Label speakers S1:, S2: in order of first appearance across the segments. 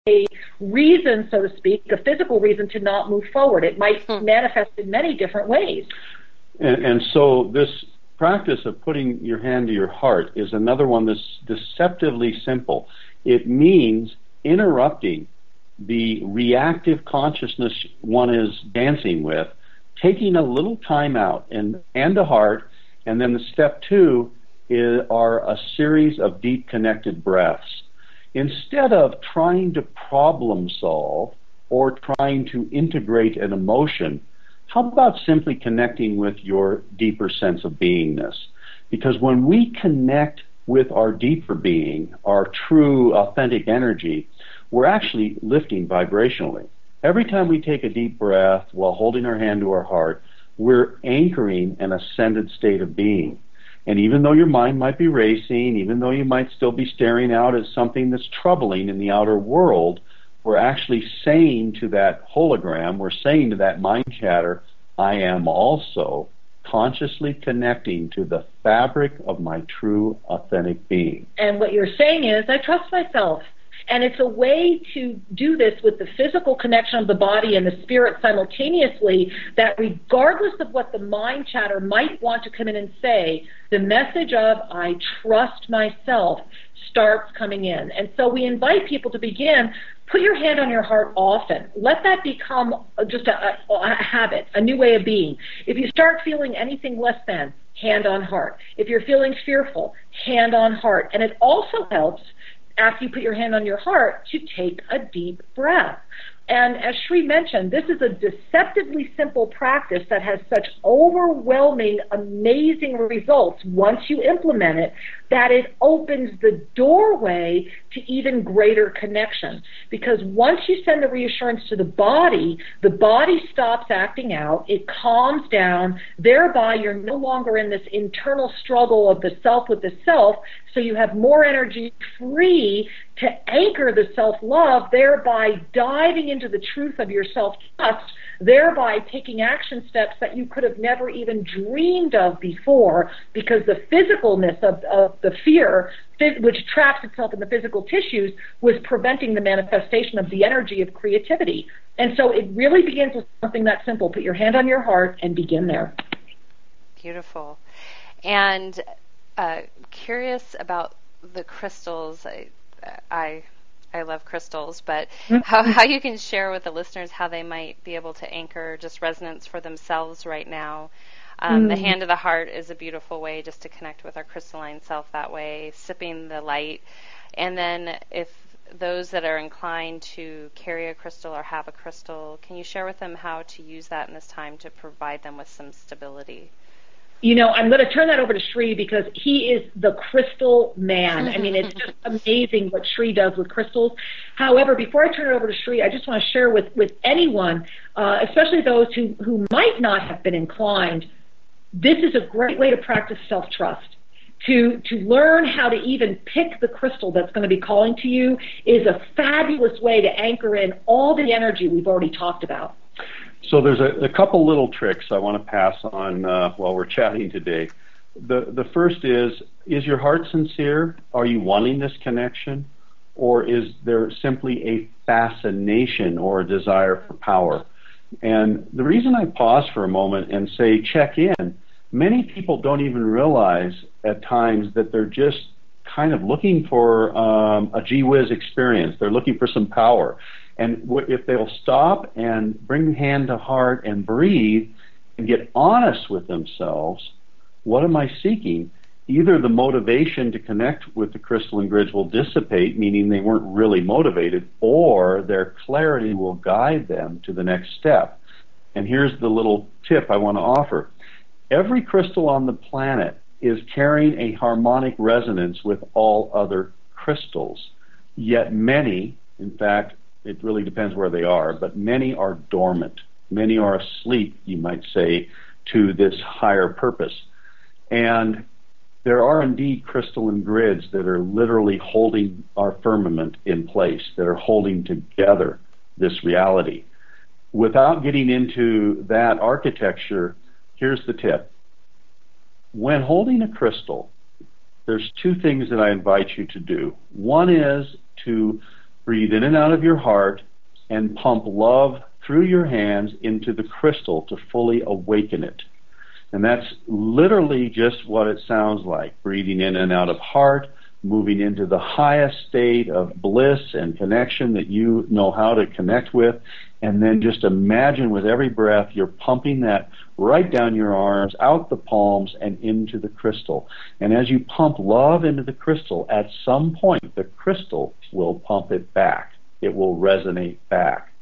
S1: a reason, so to speak, a physical reason to not move forward. It might manifest in many different ways.
S2: And so this practice of putting your hand to your heart is another one that's deceptively simple. It means interrupting the reactive consciousness one is dancing with, taking a little time out and to heart, and then the step two are a series of deep connected breaths. Instead of trying to problem solve or trying to integrate an emotion, how about simply connecting with your deeper sense of beingness? Because when we connect with our deeper being, our true authentic energy, we're actually lifting vibrationally. Every time we take a deep breath while holding our hand to our heart, we're anchoring an ascended state of being. And even though your mind might be racing, even though you might still be staring out at something that's troubling in the outer world, we're actually saying to that hologram, we're saying to that mind chatter, I am also consciously connecting to the fabric of my true authentic being.
S1: And what you're saying is, I trust myself. And it's a way to do this with the physical connection of the body and the spirit simultaneously, that regardless of what the mind chatter might want to come in and say, the message of I trust myself starts coming in. And so we invite people to begin, put your hand on your heart often. Let that become just a habit, a new way of being. If you start feeling anything less than, hand on heart. If you're feeling fearful, hand on heart. And it also helps, after you put your hand on your heart, to take a deep breath. And as Sri mentioned, this is a deceptively simple practice that has such overwhelming, amazing results once you implement it, that it opens the doorway to even greater connection. Because once you send the reassurance to the body stops acting out, it calms down, thereby you're no longer in this internal struggle of the self with the self, so you have more energy free to anchor the self-love, thereby diving into the truth of your self-trust, thereby taking action steps that you could have never even dreamed of before, because the physicalness of the fear, which traps itself in the physical tissues, was preventing the manifestation of the energy of creativity. And so it really begins with something that simple. Put your hand on your heart and begin there.
S3: Beautiful. And curious about the crystals. I love crystals, but how you can share with the listeners how they might be able to anchor just resonance for themselves right now. The hand of the heart is a beautiful way just to connect with our crystalline self that way, sipping the light. And then if those that are inclined to carry a crystal or have a crystal, can you share with them how to use that in this time to provide them with some stability?
S1: You know, I'm going to turn that over to Sri, because he is the crystal man. I mean, it's just amazing what Sri does with crystals. However, before I turn it over to Sri, I just want to share with anyone, especially those who might not have been inclined, this is a great way to practice self-trust. To learn how to even pick the crystal that's going to be calling to you is a fabulous way to anchor in all the energy we've already talked about.
S2: So there's a couple little tricks I want to pass on while we're chatting today. The first is your heart sincere? Are you wanting this connection? Or is there simply a fascination or a desire for power? And the reason I pause for a moment and say check in, many people don't even realize at times that they're just kind of looking for a gee whiz experience. They're looking for some power. And if they'll stop and bring hand to heart and breathe and get honest with themselves, what am I seeking? Either the motivation to connect with the crystalline grids will dissipate, meaning they weren't really motivated, or their clarity will guide them to the next step. And here's the little tip I want to offer. Every crystal on the planet is carrying a harmonic resonance with all other crystals, yet many, in fact, it really depends where they are, but many are dormant. Many are asleep, you might say, to this higher purpose. And there are indeed crystalline grids that are literally holding our firmament in place, that are holding together this reality. Without getting into that architecture, here's the tip. When holding a crystal, there's two things that I invite you to do. One is to breathe in and out of your heart, and pump love through your hands into the crystal to fully awaken it. And that's literally just what it sounds like, breathing in and out of heart, moving into the highest state of bliss and connection that you know how to connect with, and then just imagine with every breath you're pumping that right down your arms, out the palms, and into the crystal. And as you pump love into the crystal, at some point the crystal will pump it back. It will resonate back.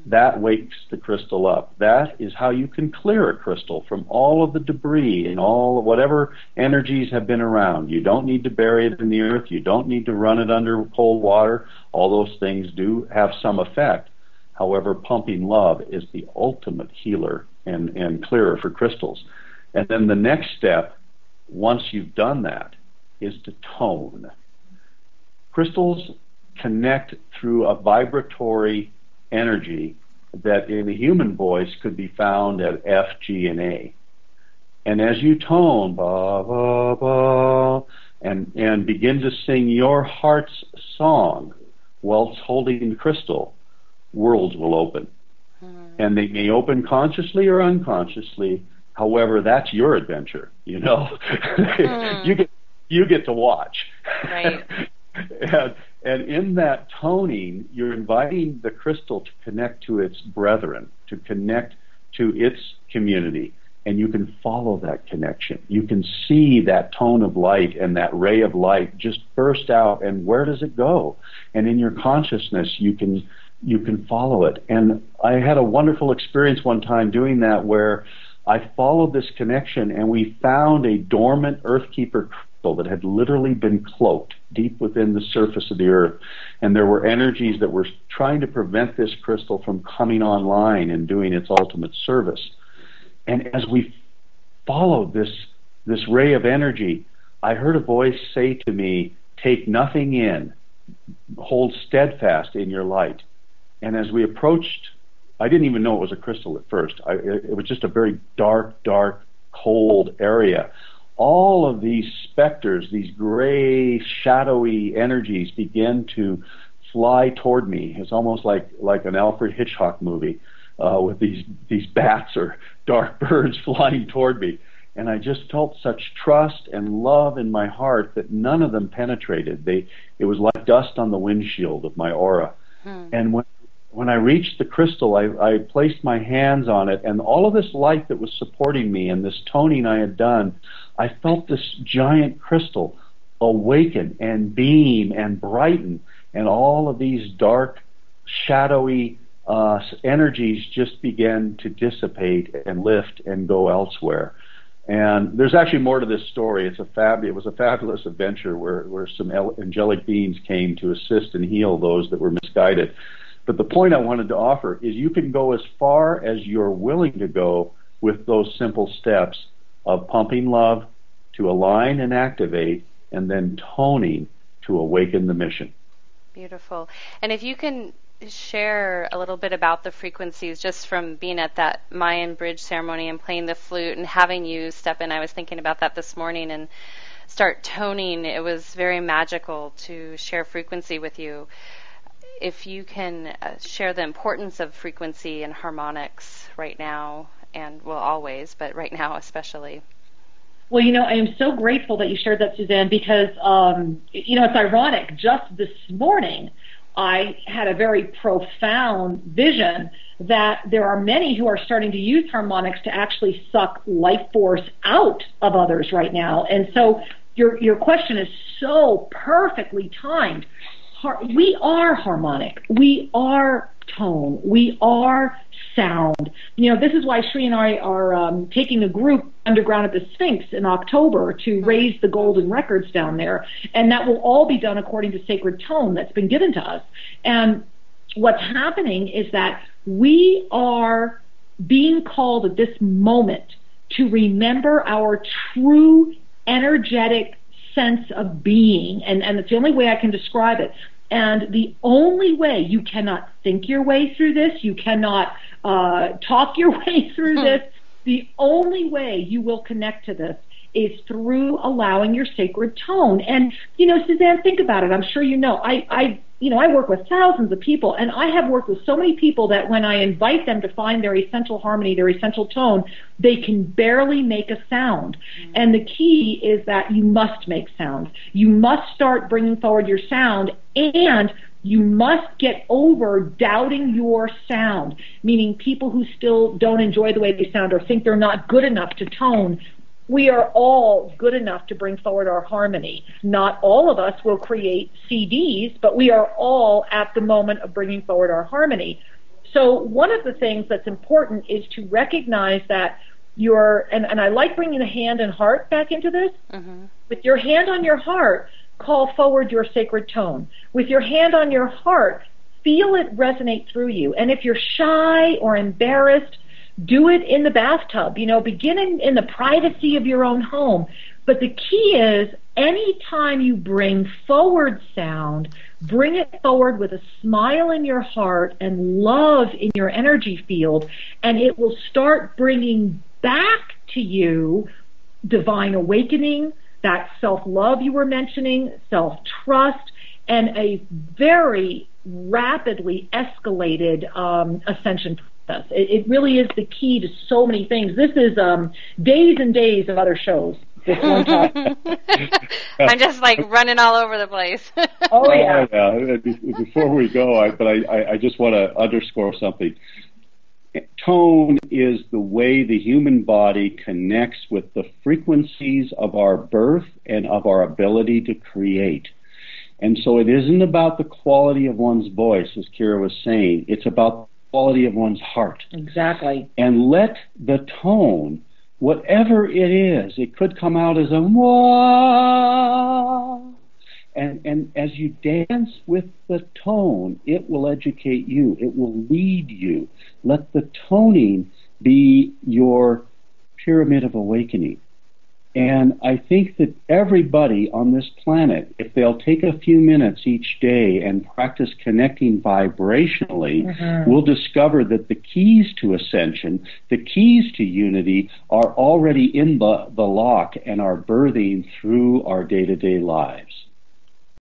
S2: That wakes the crystal up. That is how you can clear a crystal from all of the debris and all whatever energies have been around. You don't need to bury it in the earth. You don't need to run it under cold water. All those things do have some effect. However, pumping love is the ultimate healer and clearer for crystals. And then the next step, once you've done that, is to tone. Crystals connect through a vibratory energy that in the human voice could be found at F, G, and A. And as you tone, ba, ba, ba, and begin to sing your heart's song whilst holding the crystal, worlds will open. And they may open consciously or unconsciously. However, that's your adventure, you know. You get to watch.
S3: Right.
S2: And in that toning, you're inviting the crystal to connect to its brethren, to connect to its community, and you can follow that connection. You can see that tone of light and that ray of light just burst out, and where does it go? And in your consciousness, you can follow it. And I had a wonderful experience one time doing that where I followed this connection, and we found a dormant earthkeeper crystal that had literally been cloaked deep within the surface of the earth. And there were energies that were trying to prevent this crystal from coming online and doing its ultimate service. And as we followed this ray of energy, I heard a voice say to me, "Take nothing in, hold steadfast in your light." And as we approached, I didn't even know it was a crystal at first. It was just a very dark, cold area. All of these specters, these gray, shadowy energies began to fly toward me. It's almost like an Alfred Hitchcock movie with these bats or dark birds flying toward me. And I just felt such trust and love in my heart that none of them penetrated. It was like dust on the windshield of my aura. And when I reached the crystal, I placed my hands on it, and all of this light that was supporting me and this toning I had done, I felt this giant crystal awaken and beam and brighten, and all of these dark, shadowy energies just began to dissipate and lift and go elsewhere. And there's actually more to this story. It was a fabulous adventure where some angelic beings came to assist and heal those that were misguided. But the point I wanted to offer is you can go as far as you're willing to go with those simple steps of pumping love to align and activate, and then toning to awaken the mission.
S3: Beautiful. And if you can share a little bit about the frequencies, just from being at that Mayan bridge ceremony and playing the flute and having you step in. I was thinking about that this morning and start toning. It was very magical to share frequency with you. If you can share the importance of frequency and harmonics right now, and well, always, but right now especially.
S1: Well, I am so grateful that you shared that, Suzanne, because, it's ironic. Just this morning, I had a very profound vision that there are many who are starting to use harmonics to actually suck life force out of others right now. And so your question is so perfectly timed. We are harmonic. We are tone. We are sound. This is why Sri and I are taking a group underground at the Sphinx in October to raise the golden records down there. And that will all be done according to sacred tone that's been given to us. And what's happening is that we are being called at this moment to remember our true energetic sense of being, and it's the only way I can describe it. And the only way, you cannot think your way through this, you cannot talk your way through this, the only way you will connect to this is through allowing your sacred tone. And, Suzanne, think about it. I'm sure you know. I I work with thousands of people, and I have worked with so many people that when I invite them to find their essential harmony, their essential tone, they can barely make a sound. And the key is that you must make sound. You must start bringing forward your sound, and you must get over doubting your sound, meaning people who still don't enjoy the way they sound or think they're not good enough to tone. We are all good enough to bring forward our harmony. Not all of us will create CDs, but we are all at the moment of bringing forward our harmony. So one of the things that's important is to recognize that and I like bringing the hand and heart back into this. With your hand on your heart, call forward your sacred tone. With your hand on your heart, feel it resonate through you. And if you're shy or embarrassed, do it in the bathtub. Begin in the privacy of your own home. But the key is, anytime you bring forward sound, bring it forward with a smile in your heart and love in your energy field, and it will start bringing back to you divine awakening, that self-love you were mentioning, self-trust, and a very rapidly escalated ascension process. It really is the key to so many things. This is days and days of other shows. This one topic.
S3: I'm just like running all over the place.
S1: Oh yeah.
S2: Before we go, I just want to underscore something. Tone is the way the human body connects with the frequencies of our birth and of our ability to create. And so it isn't about the quality of one's voice, as Kira was saying. It's about the quality of one's heart.
S1: Exactly.
S2: And let the tone, whatever it is, it could come out as a wah. And as you dance with the tone, it will educate you. It will lead you. Let the toning be your pyramid of awakening. And I think that everybody on this planet, if they'll take a few minutes each day and practice connecting vibrationally, will discover that the keys to ascension, the keys to unity, are already in the lock and are birthing through our day-to-day lives.